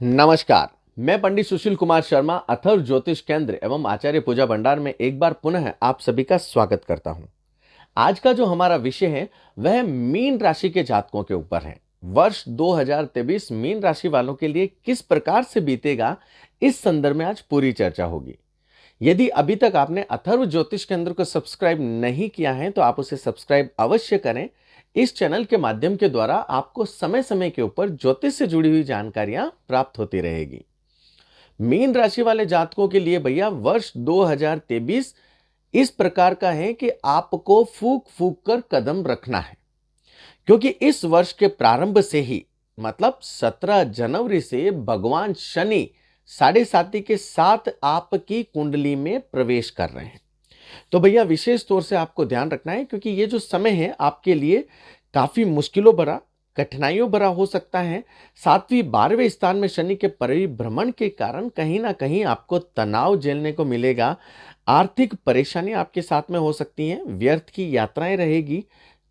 नमस्कार। मैं पंडित सुशील कुमार शर्मा अथर्व ज्योतिष केंद्र एवं आचार्य पूजा भंडार में एक बार पुनः आप सभी का स्वागत करता हूं। आज का जो हमारा विषय है वह मीन राशि के जातकों के ऊपर है। वर्ष 2023 मीन राशि वालों के लिए किस प्रकार से बीतेगा, इस संदर्भ में आज पूरी चर्चा होगी। यदि अभी तक आपने अथर्व ज्योतिष केंद्र को सब्सक्राइब नहीं किया है तो आप उसे सब्सक्राइब अवश्य करें। इस चैनल के माध्यम के द्वारा आपको समय समय के ऊपर ज्योतिष से जुड़ी हुई जानकारियां प्राप्त होती रहेगी। मीन राशि वाले जातकों के लिए भैया वर्ष 2023 इस प्रकार का है कि आपको फूक फूक कर कदम रखना है, क्योंकि इस वर्ष के प्रारंभ से ही मतलब 17 जनवरी से भगवान शनि 7.5 के साथ आपकी कुंडली में प्रवेश कर रहे हैं। तो भैया विशेष तौर से आपको ध्यान रखना है, क्योंकि ये जो समय है आपके लिए काफी मुश्किलों भरा, कठिनाइयों भरा हो सकता है। 7वीं 12वें स्थान में शनि के परिभ्रमण के कारण कहीं ना कहीं आपको तनाव झेलने को मिलेगा। आर्थिक परेशानी आपके साथ में हो सकती हैं, व्यर्थ की यात्राएं रहेगी।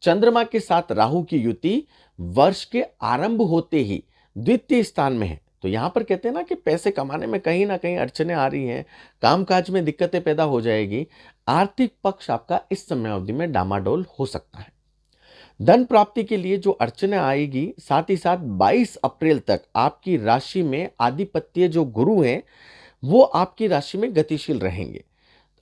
चंद्रमा के साथ राहु की युति वर्ष के आरंभ होते ही द्वितीय स्थान में है, तो यहां पर कहते हैं ना कि पैसे कमाने में कहीं ना कहीं अड़चने आ रही हैं, कामकाज में दिक्कतें पैदा हो जाएगी। आर्थिक पक्ष आपका इस समय अवधि में डामाडोल हो सकता है। धन प्राप्ति के लिए जो अड़चने आएगी, साथ ही साथ 22 अप्रैल तक आपकी राशि में आधिपत्य जो गुरु हैं वो आपकी राशि में गतिशील रहेंगे।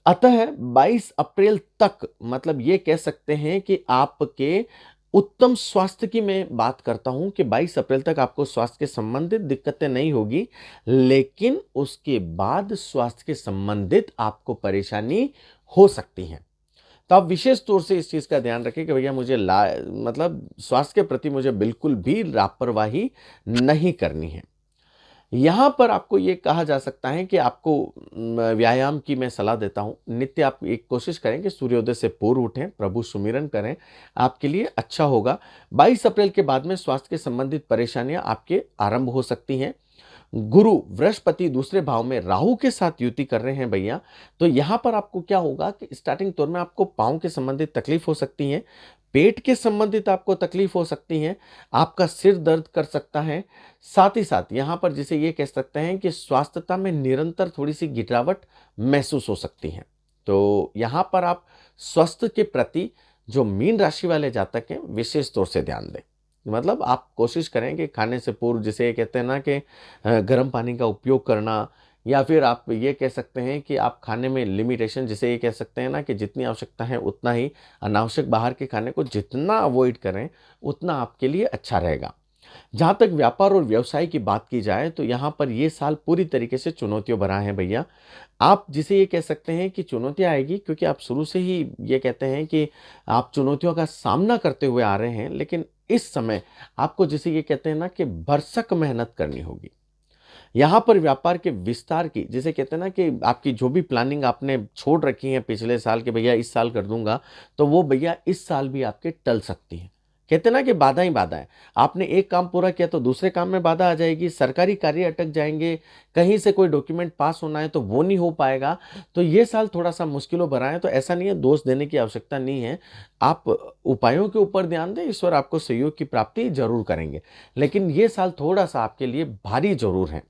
अतः 22 अप्रैल तक मतलब ये कह सकते हैं कि आपके उत्तम स्वास्थ्य की मैं बात करता हूं कि 22 अप्रैल तक आपको स्वास्थ्य के संबंधित दिक्कतें नहीं होगी, लेकिन उसके बाद स्वास्थ्य के संबंधित आपको परेशानी हो सकती है। तो आप विशेष तौर से इस चीज का ध्यान रखें कि भैया मुझे मतलब स्वास्थ्य के प्रति मुझे बिल्कुल भी लापरवाही नहीं करनी है। यहां पर आपको ये कहा जा सकता है कि आपको व्यायाम की मैं सलाह देता हूं। नित्य आप एक कोशिश करें कि सूर्योदय से पूर्व उठें, प्रभु सुमिरन करें, आपके लिए अच्छा होगा। 22 अप्रैल के बाद में स्वास्थ्य के संबंधित परेशानियां आपके आरंभ हो सकती हैं। गुरु बृहस्पति दूसरे भाव में राहु के साथ युति कर रहे हैं भैया, तो यहां पर आपको क्या होगा कि स्टार्टिंग तौर में आपको पांव के संबंधित तकलीफ हो सकती है, पेट के संबंधित आपको तकलीफ हो सकती है, आपका सिर दर्द कर सकता है। साथ ही साथ यहां पर जिसे ये कह सकते हैं कि स्वास्थ्यता में निरंतर थोड़ी सी गिरावट महसूस हो सकती है। तो यहां पर आप स्वास्थ्य के प्रति जो मीन राशि वाले जातक हैं विशेष तौर से ध्यान दें। मतलब आप कोशिश करें कि खाने से पूर्व, जिसे कहते हैं ना कि गर्म पानी का उपयोग करना, या फिर आप ये कह सकते हैं कि आप खाने में लिमिटेशन, जिसे ये कह सकते हैं ना कि जितनी आवश्यकता है उतना ही, अनावश्यक बाहर के खाने को जितना अवॉइड करें उतना आपके लिए अच्छा रहेगा। जहाँ तक व्यापार और व्यवसाय की बात की जाए तो यहाँ पर ये साल पूरी तरीके से चुनौतियों भरा है भैया। आप जिसे ये कह सकते हैं कि चुनौतियाँ आएगी, क्योंकि आप शुरू से ही ये कहते हैं कि आप चुनौतियों का सामना करते हुए आ रहे हैं, लेकिन इस समय आपको जिसे ये कहते हैं ना कि भरसक मेहनत करनी होगी। यहाँ पर व्यापार के विस्तार की, जिसे कहते हैं ना कि आपकी जो भी प्लानिंग आपने छोड़ रखी है पिछले साल के भैया इस साल कर दूंगा, तो वो भैया इस साल भी आपके टल सकती है। कहते हैं ना कि बाधा ही बाधा है। आपने एक काम पूरा किया तो दूसरे काम में बाधा आ जाएगी, सरकारी कार्य अटक जाएंगे, कहीं से कोई डॉक्यूमेंट पास होना है तो वो नहीं हो पाएगा। तो ये साल थोड़ा सा मुश्किलों भरा है। तो ऐसा नहीं है, दोष देने की आवश्यकता नहीं है। आप उपायों के ऊपर ध्यान दें, ईश्वर आपको सहयोग की प्राप्ति जरूर करेंगे, लेकिन ये साल थोड़ा सा आपके लिए भारी जरूर है।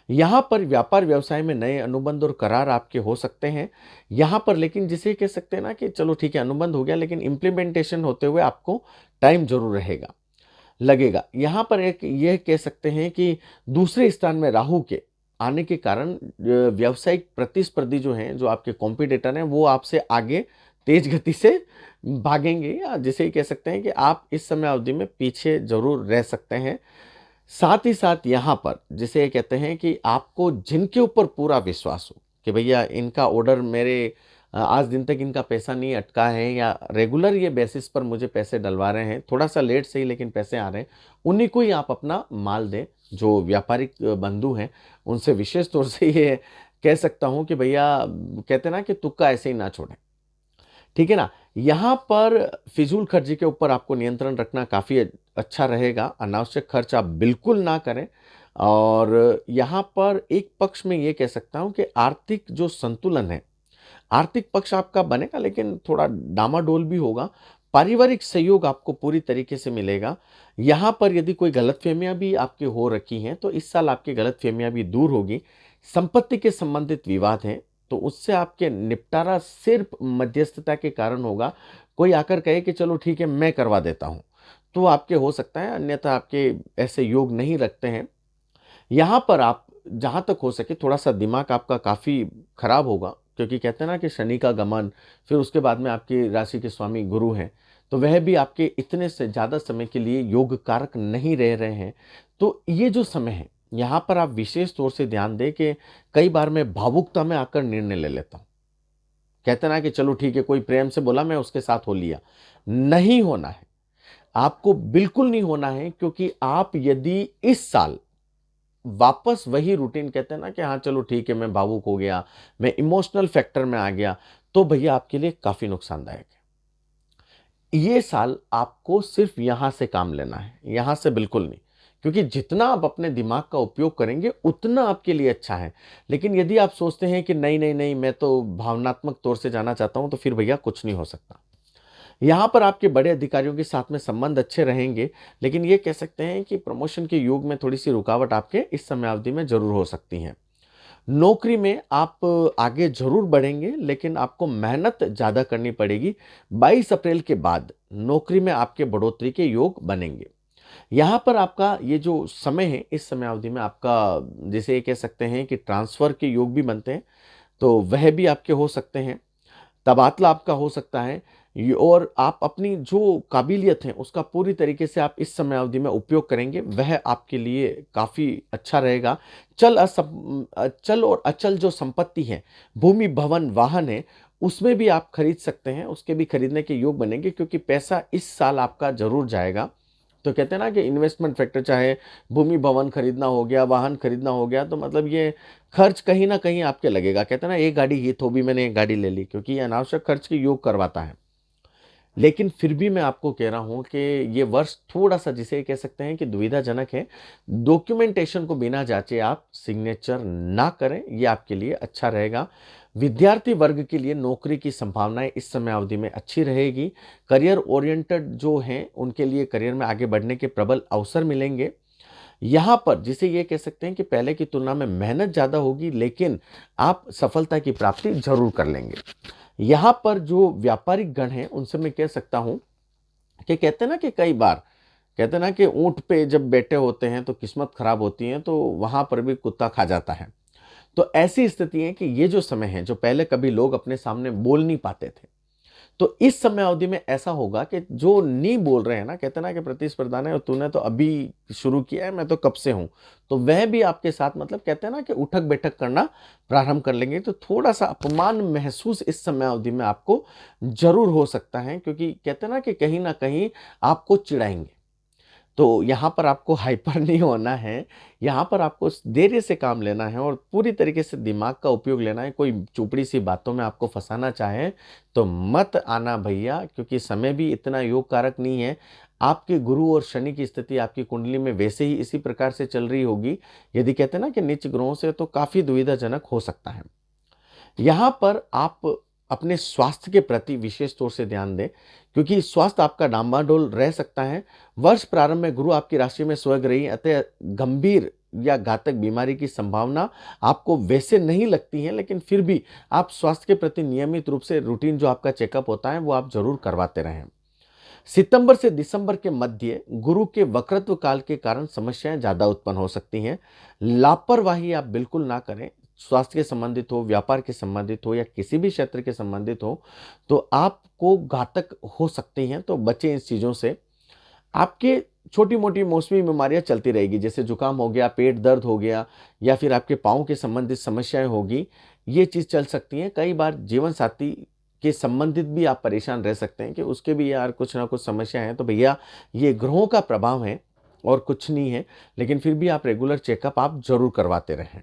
यहाँ पर व्यापार व्यवसाय में नए अनुबंध और करार आपके हो सकते हैं यहाँ पर, लेकिन जिसे कह सकते हैं ना कि चलो ठीक है अनुबंध हो गया, लेकिन इम्प्लीमेंटेशन होते हुए आपको टाइम जरूर रहेगा, लगेगा। यहाँ पर एक ये कह सकते हैं कि दूसरे स्थान में राहु के आने के कारण व्यावसायिक प्रतिस्पर्धी जो हैं, जो आपके कॉम्पिटिटर हैं, वो आपसे आगे तेज गति से भागेंगे, या जिसे कह सकते हैं कि आप इस समय अवधि में पीछे जरूर रह सकते हैं। साथ ही साथ यहाँ पर जिसे कहते हैं कि आपको जिनके ऊपर पूरा विश्वास हो कि भैया इनका ऑर्डर मेरे आज दिन तक इनका पैसा नहीं अटका है, या रेगुलर ये बेसिस पर मुझे पैसे डलवा रहे हैं, थोड़ा सा लेट सही लेकिन पैसे आ रहे हैं, उन्हीं को ही आप अपना माल दें। जो व्यापारिक बंधु हैं उनसे विशेष तौर से ये कह सकता हूँ कि भैया कहते हैं ना कि तुक्का ऐसे ही ना छोड़ें, ठीक है ना। यहाँ पर फिजूल खर्ची के ऊपर आपको नियंत्रण रखना काफ़ी अच्छा रहेगा। अनावश्यक खर्च आप बिल्कुल ना करें। और यहाँ पर एक पक्ष में ये कह सकता हूँ कि आर्थिक जो संतुलन है, आर्थिक पक्ष आपका बनेगा, लेकिन थोड़ा डामाडोल भी होगा। पारिवारिक सहयोग आपको पूरी तरीके से मिलेगा। यहाँ पर यदि कोई गलतफ़हमियाँ भी आपकी हो रखी हैं, तो इस साल आपकी गलतफ़हमियाँ भी दूर होगी। संपत्ति के संबंधित विवाद हैं, तो उससे आपके निपटारा सिर्फ़ मध्यस्थता के कारण होगा। कोई आकर कहे कि चलो ठीक है, मैं करवा देता हूँ, तो आपके हो सकता है, अन्यथा आपके ऐसे योग नहीं रखते हैं। यहाँ पर आप जहाँ तक हो सके थोड़ा-सा दिमाग आपका काफ़ी खराब होगा, क्योंकि कहते हैं ना कि शनि का गमन, फिर उसके बाद में आपकी राशि के स्वामी गुरु हैं, तो वह भी आपके इतने से ज़्यादा समय के लिए योग कारक नहीं रह रहे हैं। तो ये जो समय है, यहाँ पर आप विशेष तौर से ध्यान दें कि कई बार मैं भावुकता में आकर निर्णय ले लेता हूँ। कहते हैं ना कि चलो ठीक है, कोई प्रेम से बोला, मैं उसके साथ हो लिया। नहीं होना है, आपको बिल्कुल नहीं होना है, क्योंकि आप यदि इस साल वापस वही रूटीन, कहते हैं ना कि हाँ चलो ठीक है, मैं भावुक हो गया, मैं इमोशनल फैक्टर में आ गया, तो भैया आपके लिए काफ़ी नुकसानदायक है। ये साल आपको सिर्फ़ यहाँ से काम लेना है, यहाँ से बिल्कुल नहीं। क्योंकि जितना आप अपने दिमाग का उपयोग करेंगे, उतना आपके लिए अच्छा है। लेकिन यदि आप सोचते हैं कि नहीं, नहीं, नहीं, मैं तो भावनात्मक तौर से जाना चाहता हूँ, तो फिर भैया कुछ नहीं हो सकता। यहाँ पर आपके बड़े अधिकारियों के साथ में संबंध अच्छे रहेंगे, लेकिन ये कह सकते हैं कि प्रमोशन के योग में थोड़ी-सी रुकावट आपके इस समयावधि में ज़रूर हो सकती है। नौकरी में आप आगे ज़रूर बढ़ेंगे, लेकिन आपको मेहनत ज़्यादा करनी पड़ेगी। 22 अप्रैल के बाद नौकरी में आपके बढ़ोतरी के योग बनेंगे। यहाँ पर आपका ये जो समय है, इस समयावधि में आपका, जिसे ये कह सकते हैं कि ट्रांसफ़र के योग भी बनते हैं, तो वह भी आपके हो सकते हैं। तबादला आपका हो सकता है। और आप अपनी जो काबिलियत है, उसका पूरी तरीके से आप इस समयावधि में उपयोग करेंगे, वह आपके लिए काफ़ी अच्छा रहेगा। चल और अचल जो संपत्ति है, भूमि, भवन, वाहन है, उसमें भी आप खरीद सकते हैं, उसके भी खरीदने के योग बनेंगे, क्योंकि पैसा इस साल आपका ज़रूर जाएगा। तो कहते हैं ना कि इन्वेस्टमेंट फैक्टर, चाहे भूमि, भवन खरीदना हो गया, वाहन खरीदना हो गया, तो मतलब ये खर्च कहीं न कहीं आपके लगेगा। कहते हैं ना, एक गाड़ी ही तो भी मैंने एक गाड़ी ले ली, क्योंकि ये अनावश्यक खर्च के योग करवाता है। लेकिन फिर भी मैं आपको कह रहा हूँ कि ये वर्ष थोड़ा-सा, जिसे कह सकते हैं कि दुविधाजनक है। डॉक्यूमेंटेशन को बिना जाँचे आप सिग्नेचर ना करें, ये आपके लिए अच्छा रहेगा। विद्यार्थी वर्ग के लिए नौकरी की संभावनाएँ इस समयावधि में अच्छी रहेगी। करियर ओरिएंटेड जो हैं, उनके लिए करियर में आगे बढ़ने के प्रबल अवसर मिलेंगे। यहाँ पर जिसे ये कह सकते हैं कि पहले की तुलना में मेहनत ज़्यादा होगी, लेकिन आप सफलता की प्राप्ति ज़रूर कर लेंगे। यहाँ पर जो व्यापारिक गण हैं, उनसे मैं कह सकता हूँ कि कहते हैं ना कि कई बार कहते हैं ना कि ऊँट पे जब बैठे होते हैं तो किस्मत खराब होती है, तो वहाँ पर भी कुत्ता खा जाता है। तो ऐसी स्थिति है कि ये जो समय है, जो पहले कभी लोग अपने सामने बोल नहीं पाते थे, तो इस समय अवधि में ऐसा होगा कि जो नहीं बोल रहे हैं ना, कहते हैं ना कि प्रतिस्पर्धा ने, तूने तो अभी शुरू किया है, मैं तो कब से हूँ, तो वह भी आपके साथ, मतलब कहते हैं ना कि उठक बैठक करना प्रारंभ कर लेंगे। तो थोड़ा सा अपमान महसूस इस समय अवधि में आपको जरूर हो सकता है, क्योंकि कहते हैं ना कहीं आपको चिढ़ाएंगे। तो यहाँ पर आपको हाइपर नहीं होना है, यहाँ पर आपको धैर्य से काम लेना है और पूरी तरीके से दिमाग का उपयोग लेना है। कोई चुपड़ी सी बातों में आपको फंसाना चाहे तो मत आना भैया, क्योंकि समय भी इतना योग कारक नहीं है। आपके गुरु और शनि की स्थिति आपकी कुंडली में वैसे ही इसी प्रकार से चल रही होगी। यदि कहते हैं ना कि नीच ग्रहों से, तो काफ़ी दुविधाजनक हो सकता है। यहाँ पर आप अपने स्वास्थ्य के प्रति विशेष तौर से ध्यान दें, क्योंकि स्वास्थ्य आपका डामाडोल रह सकता है। वर्ष प्रारंभ में गुरु आपकी राशि में स्वग रही, अतः गंभीर या घातक बीमारी की संभावना आपको वैसे नहीं लगती है, लेकिन फिर भी आप स्वास्थ्य के प्रति नियमित रूप से रूटीन जो आपका चेकअप होता है, वो आप जरूर करवाते रहें। सितंबर से दिसंबर के मध्य गुरु के वक्रत्व काल के कारण समस्याएं ज्यादा उत्पन्न हो सकती हैं। लापरवाही आप बिल्कुल ना करें। स्वास्थ्य के संबंधित हो, व्यापार के संबंधित हो, या किसी भी क्षेत्र के संबंधित हो, तो आपको घातक हो सकती हैं, तो बचें इस चीज़ों से। आपके छोटी मोटी मौसमी बीमारियां चलती रहेगी, जैसे जुकाम हो गया, पेट दर्द हो गया, या फिर आपके पाँव के संबंधित समस्याएं होगी, ये चीज़ चल सकती हैं। कई बार जीवन साथी के संबंधित भी आप परेशान रह सकते हैं कि उसके भी यार कुछ ना कुछ समस्या है, तो भैया ये ग्रहों का प्रभाव है और कुछ नहीं है। लेकिन फिर भी आप रेगुलर चेकअप आप जरूर करवाते रहें।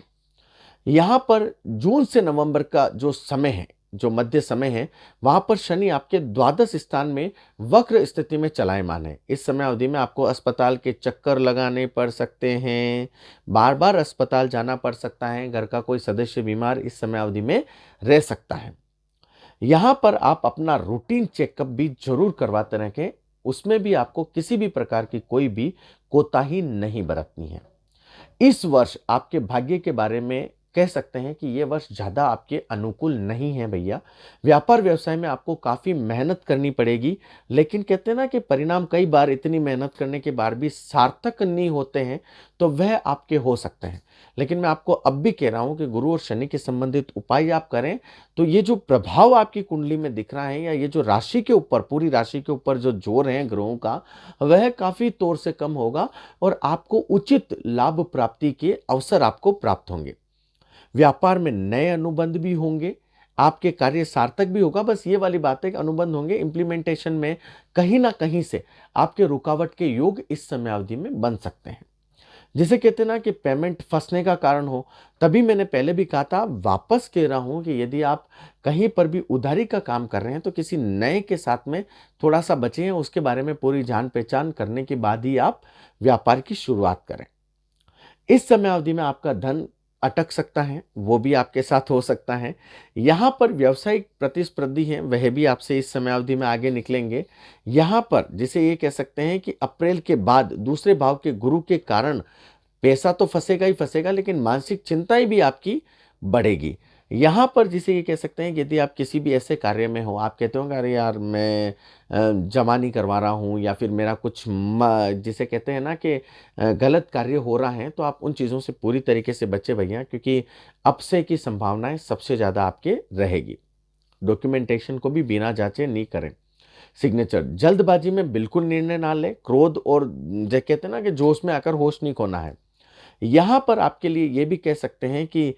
यहाँ पर जून से नवंबर का जो समय है, जो मध्य समय है, वहां पर शनि आपके द्वादश स्थान में वक्र स्थिति में चलायमान है। इस समय अवधि में आपको अस्पताल के चक्कर लगाने पड़ सकते हैं, बार बार अस्पताल जाना पड़ सकता है, घर का कोई सदस्य बीमार इस समय अवधि में रह सकता है। यहाँ पर आप अपना रूटीन चेकअप भी जरूर करवाते रहें, उसमें भी आपको किसी भी प्रकार की कोई भी कोताही नहीं बरतनी है। इस वर्ष आपके भाग्य के बारे में कह सकते हैं कि ये वर्ष ज़्यादा आपके अनुकूल नहीं है भैया। व्यापार व्यवसाय में आपको काफ़ी मेहनत करनी पड़ेगी, लेकिन कहते हैं ना कि परिणाम कई बार इतनी मेहनत करने के बाद भी सार्थक नहीं होते हैं, तो वह आपके हो सकते हैं। लेकिन मैं आपको अब भी कह रहा हूँ कि गुरु और शनि के संबंधित उपाय आप करें, तो ये जो प्रभाव आपकी कुंडली में दिख रहा है, या ये जो राशि के ऊपर, पूरी राशि के ऊपर जो जोर है ग्रहों का, वह काफ़ी तौर से कम होगा और आपको उचित लाभ प्राप्ति के अवसर आपको प्राप्त होंगे। व्यापार में नए अनुबंध भी होंगे, आपके कार्य सार्थक भी होगा। बस ये वाली बात है कि अनुबंध होंगे, इंप्लीमेंटेशन में कहीं ना कहीं से आपके रुकावट के योग इस समय अवधि में बन सकते हैं, जिसे कहते हैं ना कि पेमेंट फंसने का कारण हो। तभी मैंने पहले भी कहा था, वापस कह रहा हूं कि यदि आप कहीं पर भी उधारी का काम कर रहे हैं तो किसी नए के साथ में थोड़ा सा बचे हैं, उसके बारे में पूरी जान पहचान करने के बाद ही आप व्यापार की शुरुआत करें। इस समय अवधि में आपका धन अटक सकता है, वो भी आपके साथ हो सकता है। यहाँ पर व्यावसायिक प्रतिस्पर्धी हैं, वह भी आपसे इस समय अवधि में आगे निकलेंगे। यहाँ पर जिसे ये कह सकते हैं कि अप्रैल के बाद दूसरे भाव के गुरु के कारण पैसा तो फंसेगा ही फंसेगा, लेकिन मानसिक चिंताएं भी आपकी बढ़ेगी। यहाँ पर जिसे ये कह सकते हैं कि यदि आप किसी भी ऐसे कार्य में हो, आप कहते होंगे अरे यार मैं जमा नहीं करवा रहा हूँ, या फिर मेरा कुछ जिसे कहते हैं ना कि गलत कार्य हो रहा है, तो आप उन चीज़ों से पूरी तरीके से बचे भैया, क्योंकि अपसे की संभावनाएं सबसे ज़्यादा आपके रहेगी। डॉक्यूमेंटेशन को भी बिना जांचे नहीं करें। सिग्नेचर जल्दबाजी में बिल्कुल निर्णय ना लें। क्रोध और जो कहते हैं ना कि जोश में आकर होश नहीं खोना है। यहाँ पर आपके लिए ये भी कह सकते हैं कि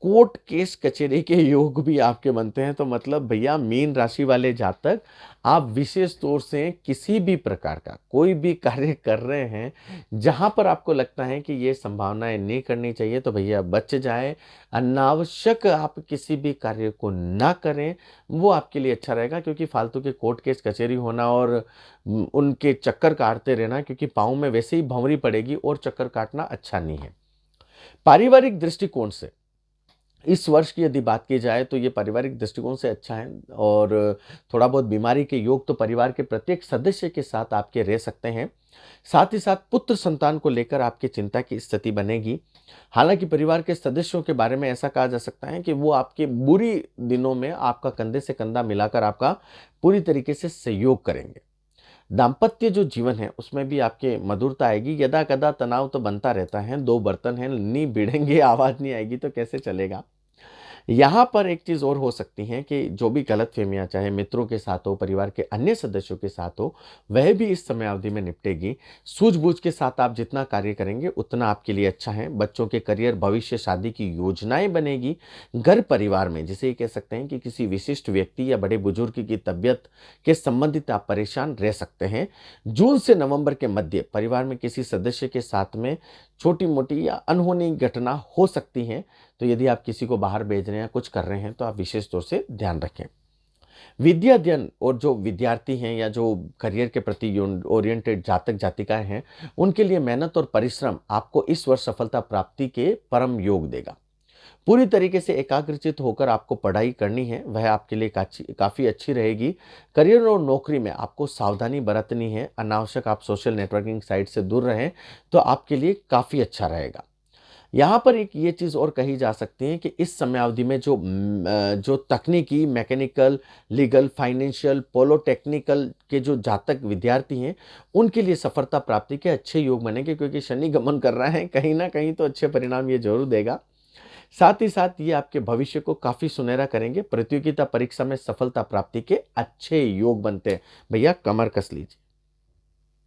कोर्ट केस कचहरी के योग भी आपके बनते हैं। तो मतलब भैया मीन राशि वाले जातक, आप विशेष तौर से किसी भी प्रकार का कोई भी कार्य कर रहे हैं जहां पर आपको लगता है कि ये संभावनाएं नहीं करनी चाहिए, तो भैया बच जाए। अनावश्यक आप किसी भी कार्य को ना करें, वो आपके लिए अच्छा रहेगा। क्योंकि फालतू के कोर्ट केस कचहरी होना और उनके चक्कर काटते रहना, क्योंकि पाँव में वैसे ही भंवरी पड़ेगी और चक्कर काटना अच्छा नहीं है। पारिवारिक दृष्टिकोण से इस वर्ष की यदि बात की जाए तो ये पारिवारिक दृष्टिकोण से अच्छा है, और थोड़ा बहुत बीमारी के योग तो परिवार के प्रत्येक सदस्य के साथ आपके रह सकते हैं। साथ ही साथ पुत्र संतान को लेकर आपकी चिंता की स्थिति बनेगी। हालांकि परिवार के सदस्यों के बारे में ऐसा कहा जा सकता है कि वो आपके बुरी दिनों में आपका कंधे से कंधा मिलाकर आपका पूरी तरीके से सहयोग करेंगे। दाम्पत्य जो जीवन है उसमें भी आपके मधुरता आएगी। यदा कदा तनाव तो बनता रहता है, दो बर्तन हैं नहीं भिड़ेंगे, आवाज नहीं आएगी तो कैसे चलेगा। यहाँ पर एक चीज और हो सकती है कि जो भी गलतफहमियां चाहे मित्रों के साथ हो, परिवार के अन्य सदस्यों के साथ हो, वह भी इस समय अवधि में निपटेगी। सूझबूझ के साथ आप जितना कार्य करेंगे उतना आपके लिए अच्छा है। बच्चों के करियर, भविष्य, शादी की योजनाएं बनेगी। घर परिवार में जिसे ये कह सकते हैं कि किसी विशिष्ट व्यक्ति या बड़े बुजुर्ग की तबियत के संबंधित आप परेशान रह सकते हैं। जून से नवंबर के मध्य परिवार में किसी सदस्य के साथ में छोटी मोटी या अनहोनी घटना हो सकती है। तो यदि आप किसी को बाहर भेज रहे हैं या कुछ कर रहे हैं तो आप विशेष तौर से ध्यान रखें। विद्या अध्ययन और जो विद्यार्थी हैं या जो करियर के प्रति ओरिएंटेड जातक जातिकाएं हैं, उनके लिए मेहनत और परिश्रम आपको इस वर्ष सफलता प्राप्ति के परम योग देगा। पूरी तरीके से एकाग्रचित होकर आपको पढ़ाई करनी है, वह आपके लिए काफ़ी अच्छी रहेगी। करियर और नौकरी में आपको सावधानी बरतनी है। अनावश्यक आप सोशल नेटवर्किंग साइट से दूर रहें तो आपके लिए काफ़ी अच्छा रहेगा। यहाँ पर एक ये चीज़ और कही जा सकती है कि इस समयावधि में जो तकनीकी, मैकेनिकल, लीगल, फाइनेंशियल, पॉलिटेक्निकल के जो जातक विद्यार्थी हैं, उनके लिए सफलता प्राप्ति के अच्छे योग बनेंगे। क्योंकि शनि गमन कर रहा है, कहीं ना कहीं तो अच्छे परिणाम ये जरूर देगा। साथ ही साथ ये आपके भविष्य को काफ़ी सुनहरा करेंगे। प्रतियोगिता परीक्षा में सफलता प्राप्ति के अच्छे योग बनते हैं। भैया कमर कस लीजिए,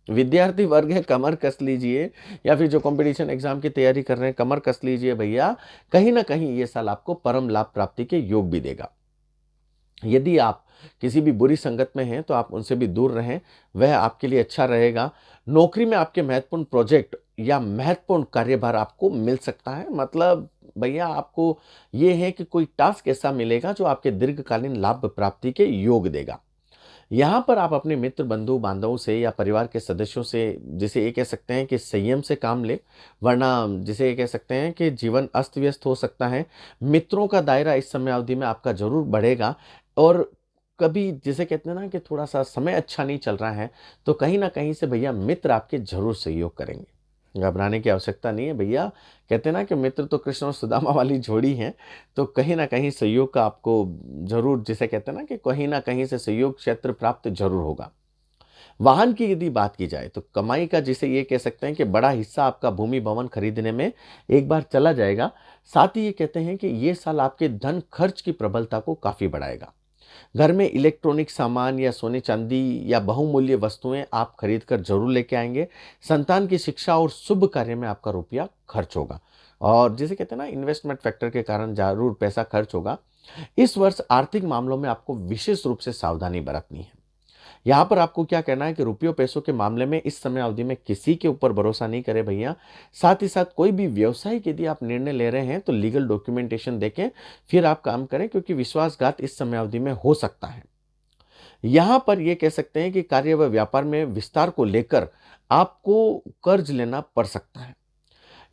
विद्यार्थी वर्ग है कमर कस लीजिए, या फिर जो कंपटीशन एग्जाम की तैयारी कर रहे हैं कमर कस लीजिए भैया। कहीं ना कहीं ये साल आपको परम लाभ प्राप्ति के योग भी देगा। यदि आप किसी भी बुरी संगत में हैं तो आप उनसे भी दूर रहें, वह आपके लिए अच्छा रहेगा। नौकरी में आपके महत्वपूर्ण प्रोजेक्ट या महत्वपूर्ण कार्यभार आपको मिल सकता है। मतलब भैया आपको ये है कि कोई टास्क ऐसा मिलेगा जो आपके दीर्घकालीन लाभ प्राप्ति के योग देगा। यहाँ पर आप अपने मित्र, बंधु बांधवों से या परिवार के सदस्यों से जिसे ये कह सकते हैं कि संयम से काम ले, वरना जिसे ये कह सकते हैं कि जीवन अस्त व्यस्त हो सकता है। मित्रों का दायरा इस समय अवधि में आपका जरूर बढ़ेगा, और कभी जिसे कहते हैं ना कि थोड़ा सा समय अच्छा नहीं चल रहा है, तो कहीं ना कहीं से भैया मित्र आपके जरूर सहयोग करेंगे। घबराने की आवश्यकता नहीं है भैया। कहते हैं ना कि मित्र तो कृष्ण और सुदामा वाली जोड़ी है, तो कहीं ना कहीं सहयोग का आपको जरूर, जिसे कहते हैं ना कि कहीं ना कहीं से सहयोग क्षेत्र प्राप्त जरूर होगा। वाहन की यदि बात की जाए तो कमाई का, जिसे ये कह सकते हैं कि बड़ा हिस्सा आपका भूमि भवन खरीदने में एक बार चला जाएगा। साथ ही ये कहते हैं कि ये साल आपके धन खर्च की प्रबलता को काफी बढ़ाएगा। घर में इलेक्ट्रॉनिक सामान या सोने चांदी या बहुमूल्य वस्तुएं आप खरीद कर जरूर लेके आएंगे। संतान की शिक्षा और शुभ कार्य में आपका रुपया खर्च होगा, और जिसे कहते हैं ना इन्वेस्टमेंट फैक्टर के कारण जरूर पैसा खर्च होगा। इस वर्ष आर्थिक मामलों में आपको विशेष रूप से सावधानी बरतनी है। यहाँ पर आपको क्या करना है कि रुपयों पैसों के मामले में इस समय अवधि में किसी के ऊपर भरोसा नहीं करें भैया। साथ ही साथ कोई भी व्यवसायिक यदि आप निर्णय ले रहे हैं तो लीगल डॉक्यूमेंटेशन देखें, फिर आप काम करें, क्योंकि विश्वासघात इस समय अवधि में हो सकता है। यहां पर यह कह सकते हैं कि कार्य व व्यापार में विस्तार को लेकर आपको कर्ज लेना पड़ सकता है।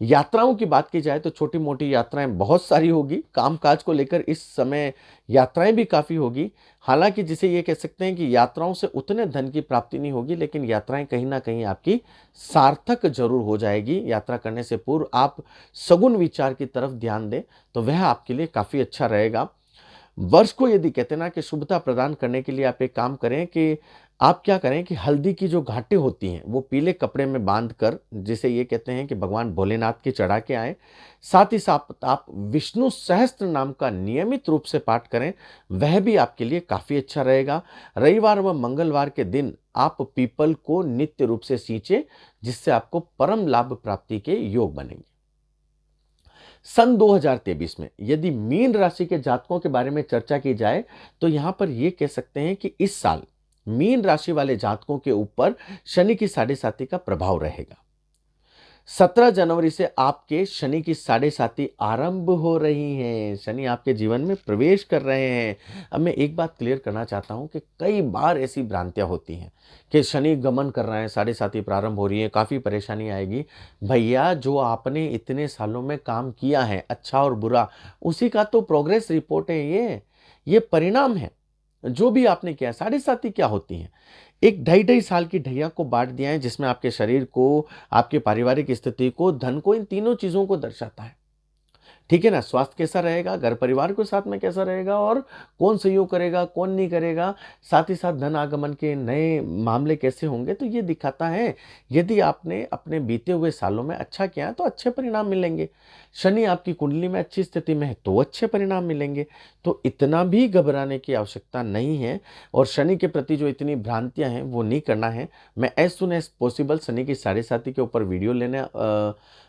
यात्राओं की बात की जाए तो छोटी मोटी यात्राएं बहुत सारी होगी। कामकाज को लेकर इस समय यात्राएं भी काफी होगी। हालांकि जिसे ये कह सकते हैं कि यात्राओं से उतने धन की प्राप्ति नहीं होगी, लेकिन यात्राएं कहीं ना कहीं आपकी सार्थक जरूर हो जाएगी। यात्रा करने से पूर्व आप सगुन विचार की तरफ ध्यान दें तो वह आपके लिए काफी अच्छा रहेगा। वर्ष को यदि कहते हैं ना कि शुभता प्रदान करने के लिए आप एक काम करें कि आप क्या करें कि हल्दी की जो घाटें होती हैं वो पीले कपड़े में बांध कर, जिसे ये कहते हैं कि भगवान भोलेनाथ की चढ़ा के आए। साथ ही साथ आप विष्णु सहस्त्र नाम का नियमित रूप से पाठ करें, वह भी आपके लिए काफी अच्छा रहेगा। रविवार व मंगलवार के दिन आप पीपल को नित्य रूप से सींचे, जिससे आपको परम लाभ प्राप्ति के योग बनेंगे। सन 2023 में यदि मीन राशि के जातकों के बारे में चर्चा की जाए तो यहां पर यह कह सकते हैं कि इस साल मीन राशि वाले जातकों के ऊपर शनि की साढ़े साती का प्रभाव रहेगा। 17 जनवरी से आपके शनि की साढ़े साती आरंभ हो रही है। शनि आपके जीवन में प्रवेश कर रहे हैं। अब मैं एक बात क्लियर करना चाहता हूं कि कई बार ऐसी भ्रांतियां होती हैं कि शनि गमन कर रहे हैं, साढ़े साती प्रारंभ हो रही है, काफी परेशानी आएगी। भैया, जो आपने इतने सालों में काम किया है, अच्छा और बुरा, उसी का तो प्रोग्रेस रिपोर्ट है। ये परिणाम है। जो भी आपने किया, साढ़े साती क्या होती है? एक 2.5 साल की ढैया को बांट दिया है, जिसमें आपके शरीर को, आपके पारिवारिक स्थिति को, धन को, इन तीनों चीजों को दर्शाता है। ठीक है ना? स्वास्थ्य कैसा रहेगा, घर परिवार के साथ में कैसा रहेगा, और कौन सहयोग करेगा, कौन नहीं करेगा, साथ ही साथ धन आगमन के नए मामले कैसे होंगे, तो ये दिखाता है। यदि आपने अपने बीते हुए सालों में अच्छा किया तो अच्छे परिणाम मिलेंगे। शनि आपकी कुंडली में अच्छी स्थिति में है तो अच्छे परिणाम मिलेंगे। तो इतना भी घबराने की आवश्यकता नहीं है, और शनि के प्रति जो इतनी भ्रांतियां हैं वो नहीं करना है। मैं as soon as possible Shani की साढ़े साती के ऊपर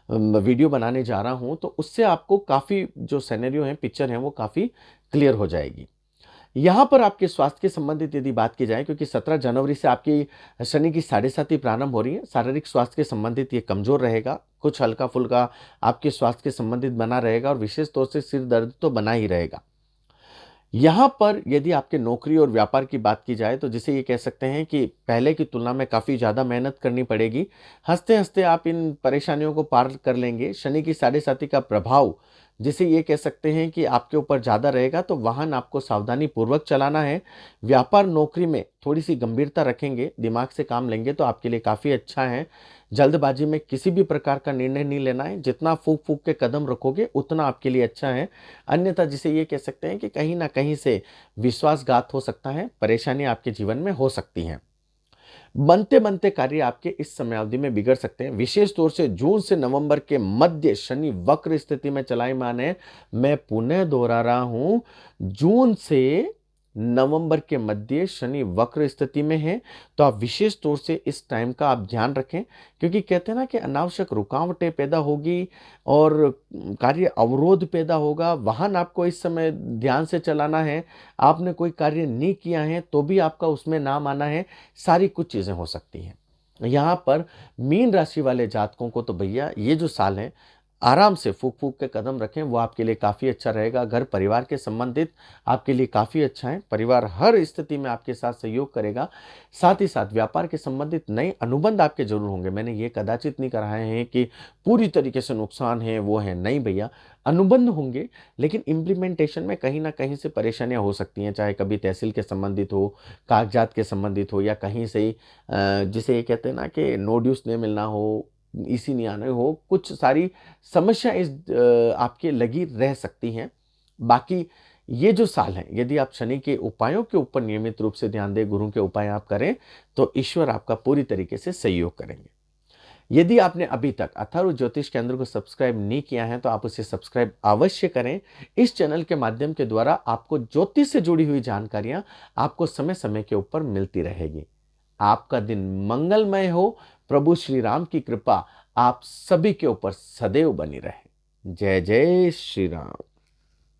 वीडियो बनाने जा रहा हूं, तो उससे आपको काफी जो सिनेरियो है, पिक्चर है, वो काफी क्लियर हो जाएगी। यहां पर आपके स्वास्थ्य के संबंधित यदि बात की जाए, क्योंकि 17 जनवरी से आपकी शनि की साढ़े साती प्रारंभ हो रही है, शारीरिक स्वास्थ्य के संबंधित ये कमजोर रहेगा, कुछ हल्का फुल्का आपके स्वास्थ्य के संबंधित बना रहेगा, और विशेष तौर से सिर दर्द तो बना ही रहेगा। यहां पर यदि आपके नौकरी और व्यापार की बात की जाए तो जिसे ये कह सकते हैं कि पहले की तुलना में काफी ज्यादा मेहनत करनी पड़ेगी। हंसते हंसते आप इन परेशानियों को पार कर लेंगे। शनि की साढ़े साती का प्रभाव जिसे ये कह सकते हैं कि आपके ऊपर ज्यादा रहेगा, तो वाहन आपको सावधानी पूर्वक चलाना है। व्यापार नौकरी में थोड़ी सी गंभीरता रखेंगे, दिमाग से काम लेंगे तो आपके लिए काफी अच्छा है। जल्दबाजी में किसी भी प्रकार का निर्णय नहीं लेना है। जितना फूक फूक के कदम रखोगे उतना आपके लिए अच्छा है। अन्यथा जिसे ये कह सकते हैं कि कहीं ना कहीं से विश्वासघात हो सकता है, परेशानी आपके जीवन में हो सकती है। बनते बनते कार्य आपके इस समयावधि में बिगड़ सकते हैं। विशेष तौर से जून से नवंबर के मध्य शनि वक्र स्थिति में चलायमान है। मैं पुनः दोहरा रहा हूं, जून से नवंबर के मध्य शनि वक्र स्थिति में है, तो आप विशेष तौर से इस टाइम का आप ध्यान रखें, क्योंकि कहते हैं ना कि अनावश्यक रुकावटें पैदा होगी और कार्य अवरोध पैदा होगा। वाहन आपको इस समय ध्यान से चलाना है। आपने कोई कार्य नहीं किया है तो भी आपका उसमें नाम आना है। सारी कुछ चीजें हो सकती हैं। यहाँ पर मीन राशि वाले जातकों को तो भैया ये जो साल है आराम से फूँक फूँक के कदम रखें, वो आपके लिए काफ़ी अच्छा रहेगा। घर परिवार के संबंधित आपके लिए काफ़ी अच्छा है। परिवार हर स्थिति में आपके साथ सहयोग करेगा। साथ ही साथ व्यापार के संबंधित नए अनुबंध आपके ज़रूर होंगे। मैंने ये कदाचित नहीं कहा है कि पूरी तरीके से नुकसान है, वो है, नहीं भैया। अनुबंध होंगे, लेकिन इम्प्लीमेंटेशन में कहीं न कहीं से परेशानियाँ हो सकती हैं, चाहे कभी तहसील के संबंधित हो, कागज़ात के संबंधित हो, या कहीं से जिसे ये कहते हैं ना कि नो ड्यूज़ नहीं मिलना हो, ईसी नहीं आने हो, कुछ सारी समस्या आपके लगी रह सकती हैं। बाकी ये जो साल है, यदि आप शनि के उपायों के ऊपर नियमित रूप से ध्यान दें, गुरु के उपाय आप करें, तो ईश्वर आपका पूरी तरीके से सहयोग करेंगे। यदि आपने अभी तक अथर्व ज्योतिष केंद्र को सब्सक्राइब नहीं किया है, तो आप उसे सब्सक्राइब अवश्य करें। इस चैनल के माध्यम के द्वारा आपको ज्योतिष से जुड़ी हुई जानकारियां आपको समय-समय के ऊपर मिलती रहेगी। आपका दिन मंगलमय हो। प्रभु श्री राम की कृपा आप सभी के ऊपर सदैव बनी रहे। जय जय श्री राम।